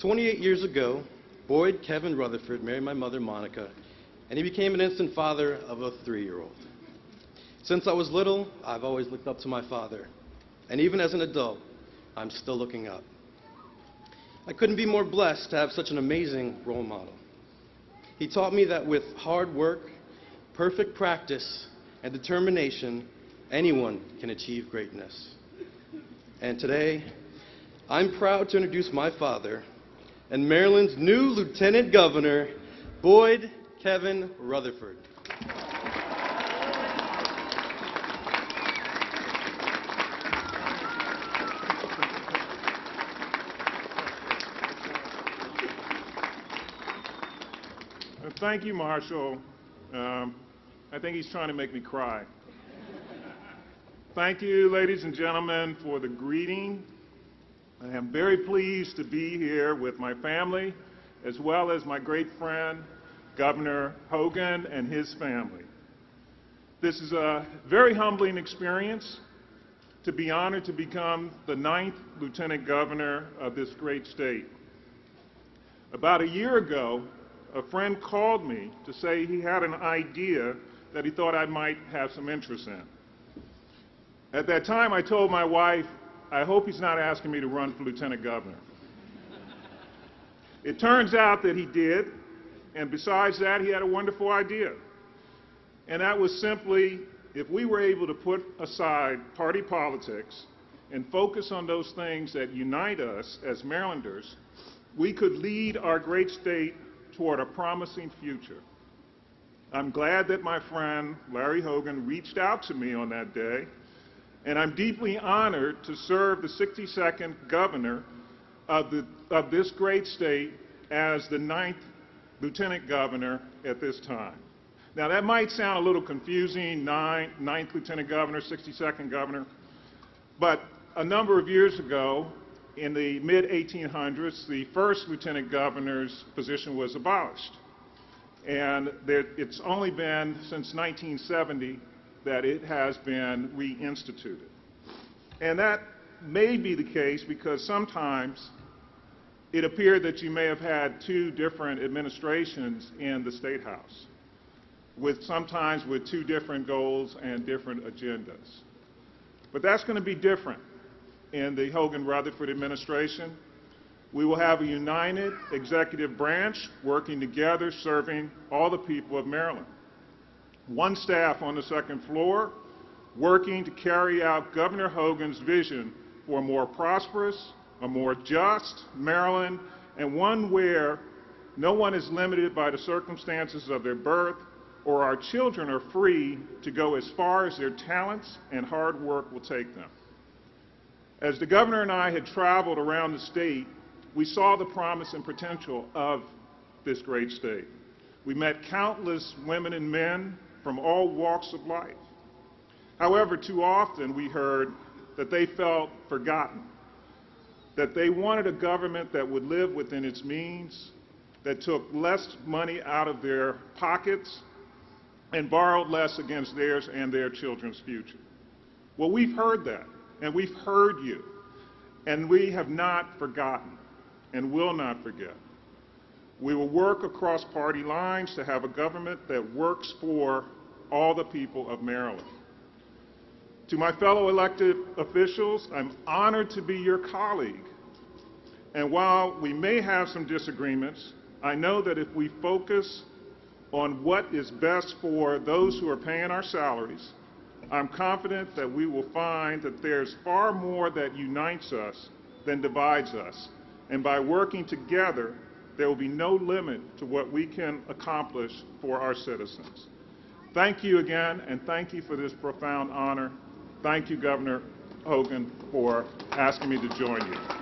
28 years ago, Boyd Kevin Rutherford married my mother, Monica, and he became an instant father of a 3-year-old. Since I was little, I've always looked up to my father, and even as an adult, I'm still looking up. I couldn't be more blessed to have such an amazing role model. He taught me that with hard work, perfect practice, and determination, anyone can achieve greatness. And today, I'm proud to introduce my father and Maryland's new Lieutenant Governor, Boyd Kevin Rutherford. Thank you, Marshall. I think he's trying to make me cry. Thank you, ladies and gentlemen, for the greeting. I am very pleased to be here with my family, as well as my great friend, Governor Hogan, and his family. This is a very humbling experience to be honored to become the 9th Lieutenant Governor of this great state. About a year ago, a friend called me to say he had an idea that he thought I might have some interest in. At that time, I told my wife, I hope he's not asking me to run for Lieutenant Governor. It turns out that he did, and besides that, he had a wonderful idea. And that was simply, if we were able to put aside party politics and focus on those things that unite us as Marylanders, we could lead our great state toward a promising future. I'm glad that my friend Larry Hogan reached out to me on that day, and I'm deeply honored to serve the 62nd governor of this great state as the 9th Lieutenant Governor at this time. Now that might sound a little confusing, 9th Lieutenant Governor, 62nd Governor, but a number of years ago, in the mid-1800s, the first Lieutenant Governor's position was abolished. And it's only been since 1970 that it has been reinstituted. And that may be the case because sometimes it appeared that you may have had 2 different administrations in the State House, sometimes with 2 different goals and different agendas. But that's going to be different in the Hogan-Rutherford administration. We will have a united executive branch working together, serving all the people of Maryland. One staff on the 2nd floor, working to carry out Governor Hogan's vision for a more prosperous, a more just Maryland, and one where no one is limited by the circumstances of their birth, or our children are free to go as far as their talents and hard work will take them. As the governor and I had traveled around the state, we saw the promise and potential of this great state. We met countless women and men from all walks of life. However, too often we heard that they felt forgotten, that they wanted a government that would live within its means, that took less money out of their pockets, and borrowed less against theirs and their children's future. Well, we've heard that, and we've heard you, and we have not forgotten and will not forget. We will work across party lines to have a government that works for all the people of Maryland. To my fellow elected officials, I'm honored to be your colleague. And while we may have some disagreements, I know that if we focus on what is best for those who are paying our salaries, I'm confident that we will find that there's far more that unites us than divides us. And by working together, there will be no limit to what we can accomplish for our citizens. Thank you again, and thank you for this profound honor. Thank you, Governor Hogan, for asking me to join you.